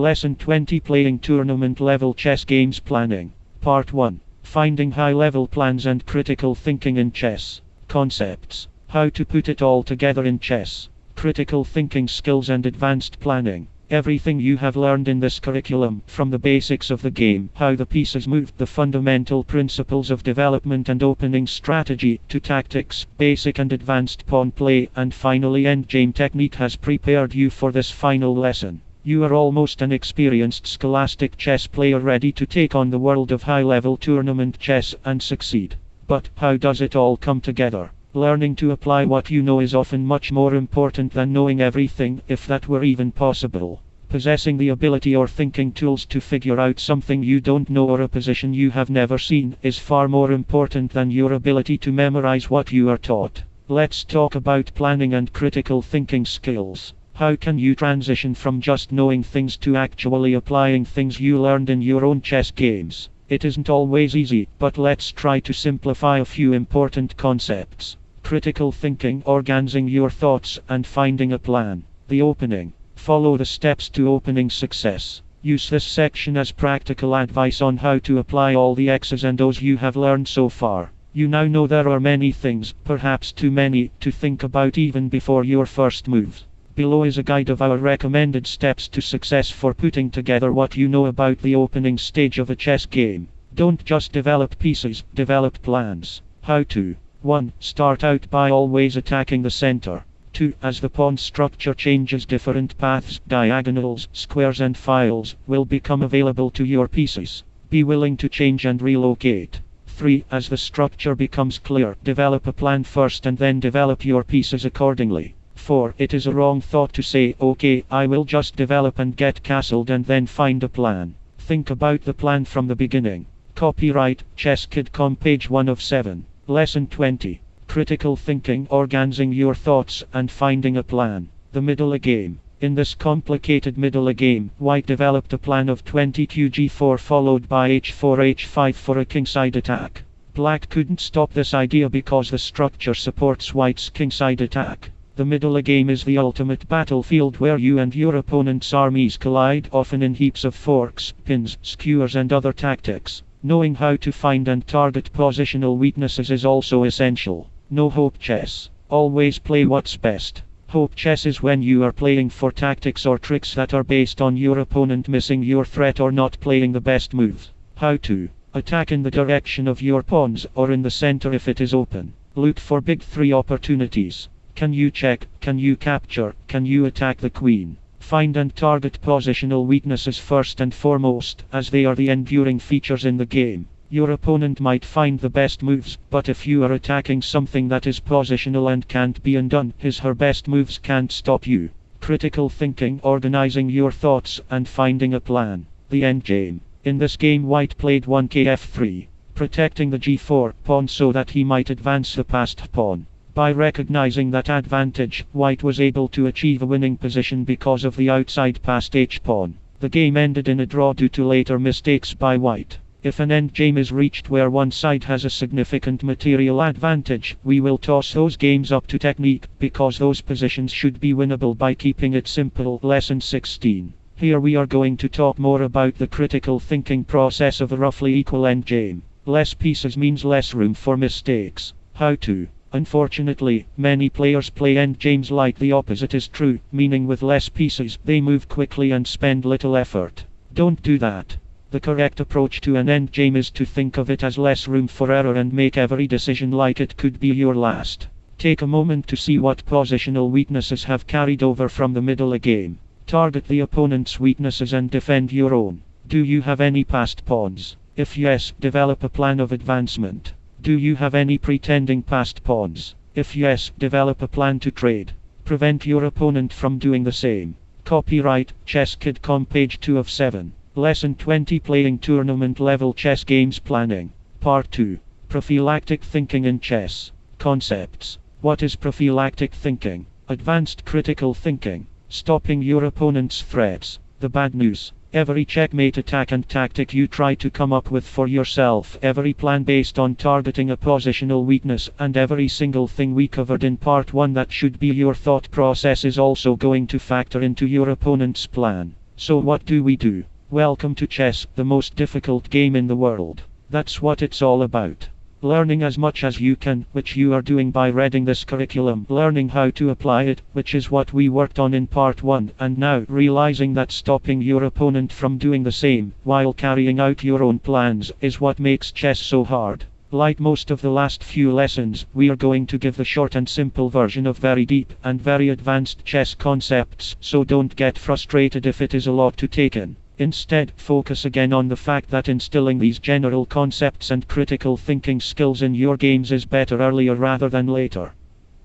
Lesson 20, Playing Tournament Level Chess Games Planning. Part 1. Finding high-level plans and critical thinking in chess. Concepts. How to put it all together in chess. Critical thinking skills and advanced planning. Everything you have learned in this curriculum, from the basics of the game, how the pieces move, the fundamental principles of development and opening strategy, to tactics, basic and advanced pawn play, and finally endgame technique, has prepared you for this final lesson. You are almost an experienced scholastic chess player ready to take on the world of high-level tournament chess and succeed. But how does it all come together? Learning to apply what you know is often much more important than knowing everything, if that were even possible. Possessing the ability or thinking tools to figure out something you don't know or a position you have never seen is far more important than your ability to memorize what you are taught. Let's talk about planning and critical thinking skills. How can you transition from just knowing things to actually applying things you learned in your own chess games? It isn't always easy, but let's try to simplify a few important concepts. Critical thinking, organizing your thoughts, and finding a plan. The opening. Follow the steps to opening success. Use this section as practical advice on how to apply all the X's and O's you have learned so far. You now know there are many things, perhaps too many, to think about even before your first moves. Below is a guide of our recommended steps to success for putting together what you know about the opening stage of a chess game. Don't just develop pieces, develop plans. How to. 1. Start out by always attacking the center. 2. As the pawn structure changes, different paths, diagonals, squares and files will become available to your pieces. Be willing to change and relocate. 3. As the structure becomes clear, develop a plan first and then develop your pieces accordingly. 4. It is a wrong thought to say, okay, I will just develop and get castled and then find a plan. Think about the plan from the beginning. Copyright, ChessKid.com, page 1 of 7. Lesson 20. Critical thinking, organizing your thoughts, and finding a plan. The middle game. In this complicated middle game, White developed a plan of 20 qg4 followed by h4 h5 for a kingside attack. Black couldn't stop this idea because the structure supports White's kingside attack. The middle game is the ultimate battlefield where you and your opponent's armies collide, often in heaps of forks, pins, skewers and other tactics. Knowing how to find and target positional weaknesses is also essential. No hope chess. Always play what's best. Hope chess is when you are playing for tactics or tricks that are based on your opponent missing your threat or not playing the best moves. How to. Attack in the direction of your pawns, or in the center if it is open. Look for big 3 opportunities. Can you check? Can you capture? Can you attack the queen? Find and target positional weaknesses first and foremost, as they are the enduring features in the game. Your opponent might find the best moves, but if you are attacking something that is positional and can't be undone, her best moves can't stop you. Critical thinking, organizing your thoughts, and finding a plan. The endgame. In this game, White played 1 kf3, protecting the g4 pawn so that he might advance the passed pawn. By recognizing that advantage, White was able to achieve a winning position because of the outside passed h-pawn. The game ended in a draw due to later mistakes by White. If an endgame is reached where one side has a significant material advantage, we will toss those games up to technique, because those positions should be winnable by keeping it simple. Lesson 16. Here we are going to talk more about the critical thinking process of a roughly equal endgame. Less pieces means less room for mistakes. How to. Unfortunately, many players play endgames like the opposite is true, meaning with less pieces, they move quickly and spend little effort. Don't do that. The correct approach to an endgame is to think of it as less room for error and make every decision like it could be your last. Take a moment to see what positional weaknesses have carried over from the middle game. Target the opponent's weaknesses and defend your own. Do you have any passed pawns? If yes, develop a plan of advancement. Do you have any pretending passed pawns? If yes, develop a plan to trade. Prevent your opponent from doing the same. Copyright, ChessKid.com, page 2 of 7. Lesson 20, Playing Tournament Level Chess Games Planning. Part 2. Prophylactic Thinking in Chess. Concepts. What is prophylactic thinking? Advanced critical thinking. Stopping your opponent's threats. The bad news. Every checkmate attack and tactic you try to come up with for yourself, every plan based on targeting a positional weakness, and every single thing we covered in part 1 that should be your thought process is also going to factor into your opponent's plan. So what do we do? Welcome to chess, the most difficult game in the world. That's what it's all about. Learning as much as you can, which you are doing by reading this curriculum, learning how to apply it, which is what we worked on in part 1, and now realizing that stopping your opponent from doing the same, while carrying out your own plans, is what makes chess so hard. Like most of the last few lessons, we are going to give the short and simple version of very deep and very advanced chess concepts, so don't get frustrated if it is a lot to take in. Instead, focus again on the fact that instilling these general concepts and critical thinking skills in your games is better earlier rather than later.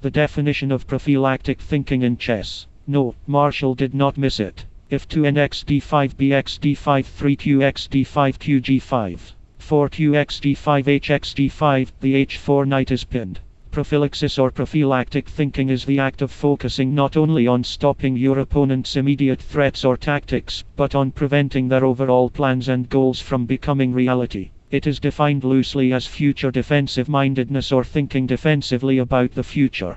The definition of prophylactic thinking in chess. No, Marshall did not miss it. If 2nx d5 bx d5 3qx d5 qg5 4qx g5 hx g5, the h4 knight is pinned. Prophylaxis or prophylactic thinking is the act of focusing not only on stopping your opponent's immediate threats or tactics, but on preventing their overall plans and goals from becoming reality. It is defined loosely as future defensive mindedness or thinking defensively about the future.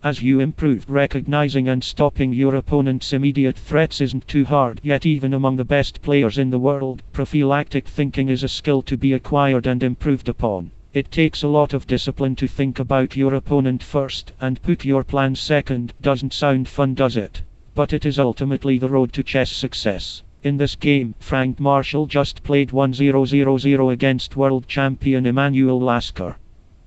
As you improve, recognizing and stopping your opponent's immediate threats isn't too hard, yet even among the best players in the world, prophylactic thinking is a skill to be acquired and improved upon. It takes a lot of discipline to think about your opponent first, and put your plans second. Doesn't sound fun, does it? But it is ultimately the road to chess success. In this game, Frank Marshall just played 1-0-0-0 against world champion Emanuel Lasker.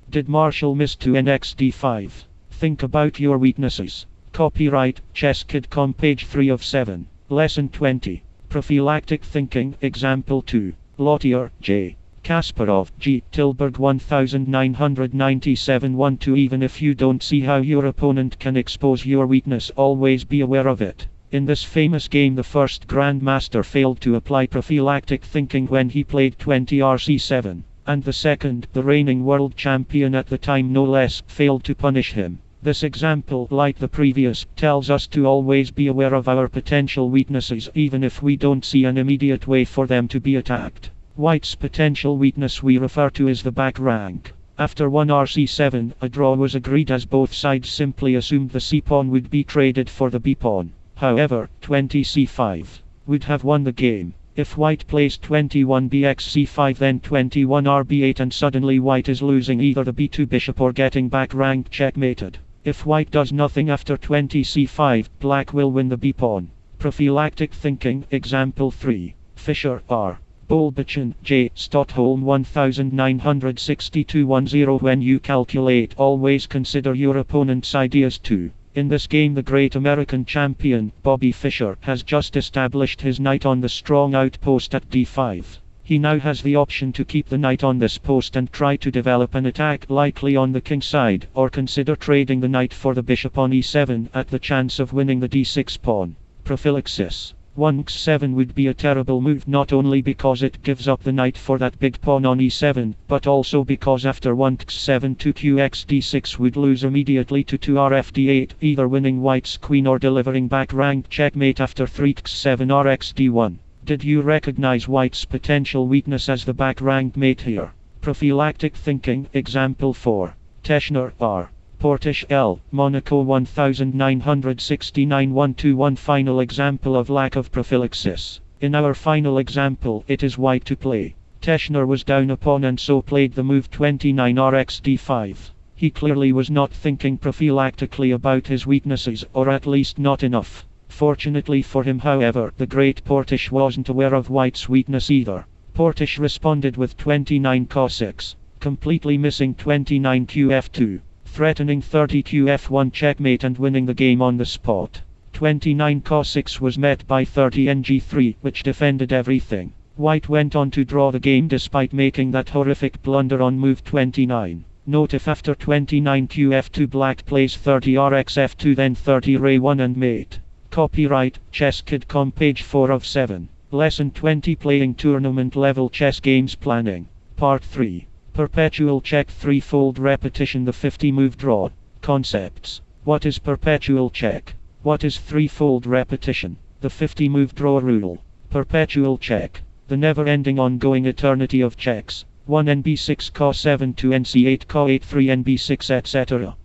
Did Marshall miss 2nx d5? Think about your weaknesses. Copyright, ChessKid.com, page 3 of 7. Lesson 20. Prophylactic Thinking, Example 2. Lottier, J. Kasparov, G. Tilburg 1997 1-2. Even if you don't see how your opponent can expose your weakness, always be aware of it. In this famous game, the first grandmaster failed to apply prophylactic thinking when he played 20 rc7, and the second, the reigning world champion at the time no less, failed to punish him. This example, like the previous, tells us to always be aware of our potential weaknesses even if we don't see an immediate way for them to be attacked. White's potential weakness we refer to as the back rank. After 1 rc7, a draw was agreed as both sides simply assumed the c-pawn would be traded for the b-pawn. However, 20 c5 would have won the game. If White plays 21 bx c5 then 21 rb8 and suddenly White is losing either the b2 bishop or getting back rank checkmated. If White does nothing after 20 c5, Black will win the b-pawn. Prophylactic Thinking, Example 3. Fischer, R. Bolbachin, J. Stockholm 1962 10. When you calculate, always consider your opponent's ideas too. In this game, the great American champion, Bobby Fischer, has just established his knight on the strong outpost at d5. He now has the option to keep the knight on this post and try to develop an attack, likely on the king side, or consider trading the knight for the bishop on e7 at the chance of winning the d6 pawn. Prophylaxis. 1x7 would be a terrible move, not only because it gives up the knight for that big pawn on e7, but also because after 1x7 2qx d6 would lose immediately to 2rf d8, either winning White's queen or delivering back rank checkmate after 3x7 rx d1. Did you recognize White's potential weakness as the back rank mate here? Prophylactic Thinking, Example 4. Teschner, R. Portish, L. Monaco 1969 1-1. Final example of lack of prophylaxis. In our final example, it is White to play. Teschner was down a pawn and so played the move 29 rx d5. He clearly was not thinking prophylactically about his weaknesses, or at least not enough. Fortunately for him, however, the great Portish wasn't aware of White's weakness either. Portish responded with 29 cos6, completely missing 29 qf2. Threatening 30 qf1 checkmate and winning the game on the spot. 29 cos6 was met by 30 ng3, which defended everything. White went on to draw the game despite making that horrific blunder on move 29. Note if after 29 qf2 Black plays 30 rx f2 then 30 re1 and mate. Copyright, ChessKid.com, page 4 of 7. Lesson 20. Playing Tournament Level Chess Games Planning. Part 3. Perpetual check, threefold repetition, the 50-move draw. Concepts. What is perpetual check? What is threefold repetition? The 50-move draw rule. Perpetual check. The never-ending ongoing eternity of checks. 1 nb6 cos7 2 nc8 co8 3 nb6 etc.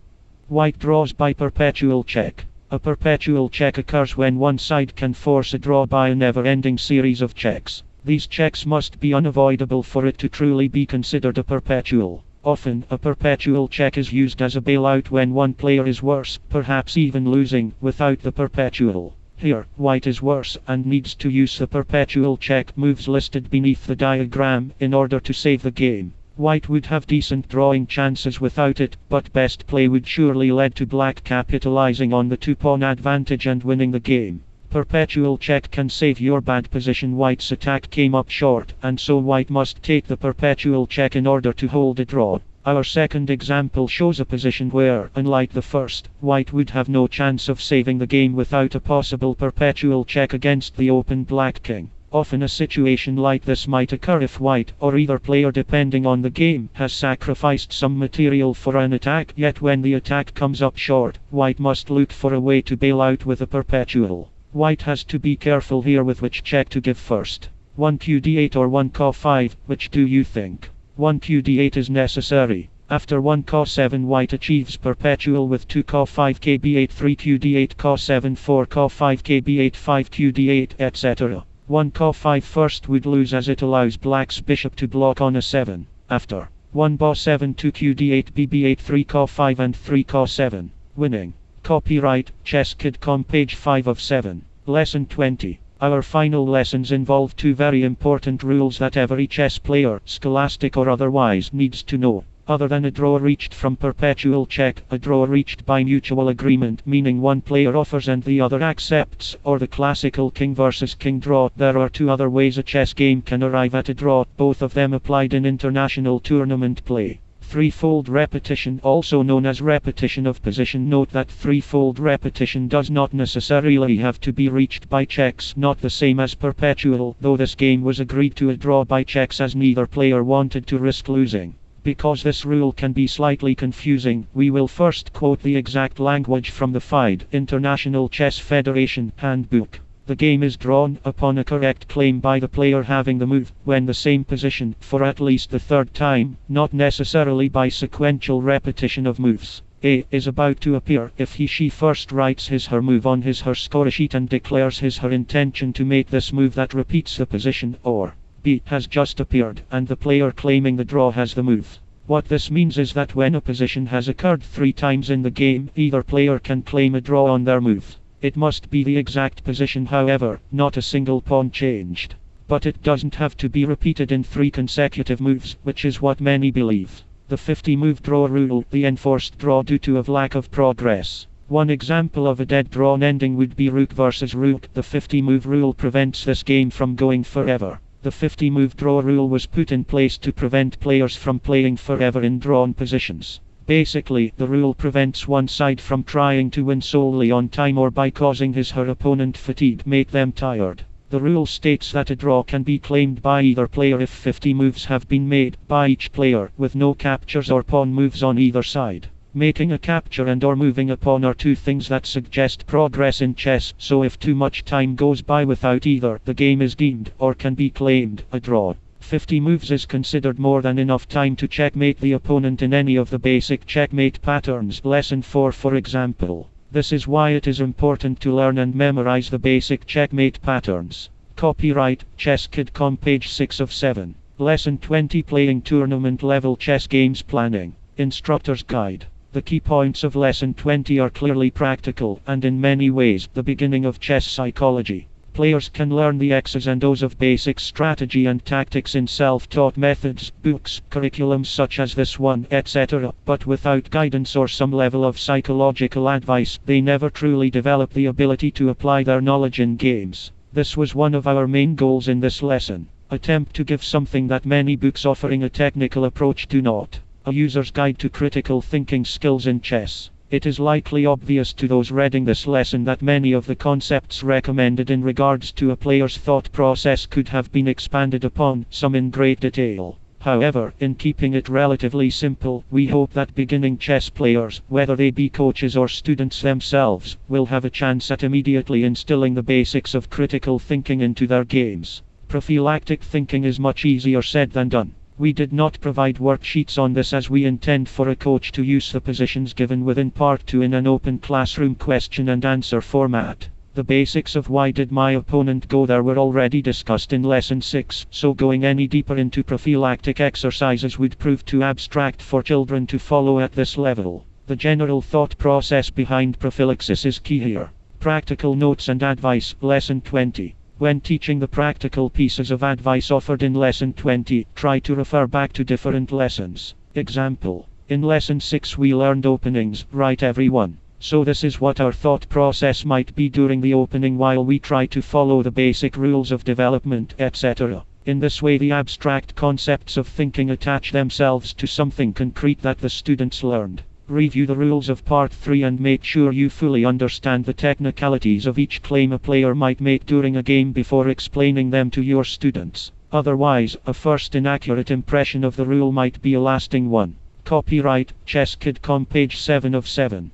White draws by perpetual check. A perpetual check occurs when one side can force a draw by a never-ending series of checks. These checks must be unavoidable for it to truly be considered a perpetual. Often, a perpetual check is used as a bailout when one player is worse, perhaps even losing, without the perpetual. Here, white is worse and needs to use the perpetual check moves listed beneath the diagram in order to save the game. White would have decent drawing chances without it, but best play would surely lead to black capitalizing on the two-pawn advantage and winning the game. Perpetual check can save your bad position. White's attack came up short, and so white must take the perpetual check in order to hold a draw. Our second example shows a position where, unlike the first, white would have no chance of saving the game without a possible perpetual check against the open black king. Often a situation like this might occur if white, or either player depending on the game, has sacrificed some material for an attack, yet when the attack comes up short, white must look for a way to bail out with a perpetual. White has to be careful here with which check to give first. 1 qd8 or 1 co5, which do you think? 1 qd8 is necessary. After 1 co7 white achieves perpetual with 2 co5 kb8 3 qd8 co7 4 co5 kb8 5 qd8 etc. 1 co5 first would lose as it allows black's bishop to block on a7. After 1 bo7 2 qd8 bb8 3 co5 and 3 co7. Winning. Copyright, ChessKid.com page 5 of 7. Lesson 20. Our final lessons involve two very important rules that every chess player, scholastic or otherwise, needs to know. Other than a draw reached from perpetual check, a draw reached by mutual agreement, meaning one player offers and the other accepts, or the classical king versus king draw, there are two other ways a chess game can arrive at a draw, both of them applied in international tournament play. Threefold repetition, also known as repetition of position. Note that threefold repetition does not necessarily have to be reached by checks, not the same as perpetual, though this game was agreed to a draw by checks as neither player wanted to risk losing. Because this rule can be slightly confusing, we will first quote the exact language from the FIDE, International Chess Federation, handbook. The game is drawn upon a correct claim by the player having the move, when the same position, for at least the third time, not necessarily by sequential repetition of moves. A is about to appear if he/she first writes his/her move on his/her scoresheet and declares his/her intention to make this move that repeats the position, or B has just appeared, and the player claiming the draw has the move. What this means is that when a position has occurred 3 times in the game, either player can claim a draw on their move. It must be the exact position, however, not a single pawn changed. But it doesn't have to be repeated in 3 consecutive moves, which is what many believe. The 50-move draw rule, the enforced draw due to a lack of progress. One example of a dead drawn ending would be rook versus rook. The 50-move rule prevents this game from going forever. The 50-move draw rule was put in place to prevent players from playing forever in drawn positions. Basically, the rule prevents one side from trying to win solely on time or by causing his/her opponent fatigue, make them tired. The rule states that a draw can be claimed by either player if 50 moves have been made by each player, with no captures or pawn moves on either side. Making a capture and or moving a pawn are two things that suggest progress in chess, so if too much time goes by without either, the game is deemed, or can be claimed, a draw. 50 moves is considered more than enough time to checkmate the opponent in any of the basic checkmate patterns. Lesson 4, for example. This is why it is important to learn and memorize the basic checkmate patterns. Copyright, ChessKid.com page 6 of 7. Lesson 20, Playing Tournament Level Chess Games Planning. Instructor's Guide. The key points of Lesson 20 are clearly practical, and in many ways, the beginning of chess psychology. Players can learn the X's and O's of basic strategy and tactics in self-taught methods, books, curriculums such as this one, etc., but without guidance or some level of psychological advice, they never truly develop the ability to apply their knowledge in games. This was one of our main goals in this lesson. Attempt to give something that many books offering a technical approach do not. A user's guide to critical thinking skills in chess. It is likely obvious to those reading this lesson that many of the concepts recommended in regards to a player's thought process could have been expanded upon, some in great detail. However, in keeping it relatively simple, we hope that beginning chess players, whether they be coaches or students themselves, will have a chance at immediately instilling the basics of critical thinking into their games. Prophylactic thinking is much easier said than done. We did not provide worksheets on this as we intend for a coach to use the positions given within Part 2 in an open classroom question and answer format. The basics of why did my opponent go there were already discussed in Lesson 6, so going any deeper into prophylactic exercises would prove too abstract for children to follow at this level. The general thought process behind prophylaxis is key here. Practical notes and advice, Lesson 20. When teaching the practical pieces of advice offered in Lesson 20, try to refer back to different lessons. Example. In Lesson 6 we learned openings, right everyone? So this is what our thought process might be during the opening while we try to follow the basic rules of development, etc. In this way the abstract concepts of thinking attach themselves to something concrete that the students learned. Review the rules of Part 3 and make sure you fully understand the technicalities of each claim a player might make during a game before explaining them to your students. Otherwise, a first inaccurate impression of the rule might be a lasting one. Copyright, ChessKid.com, page 7 of 7.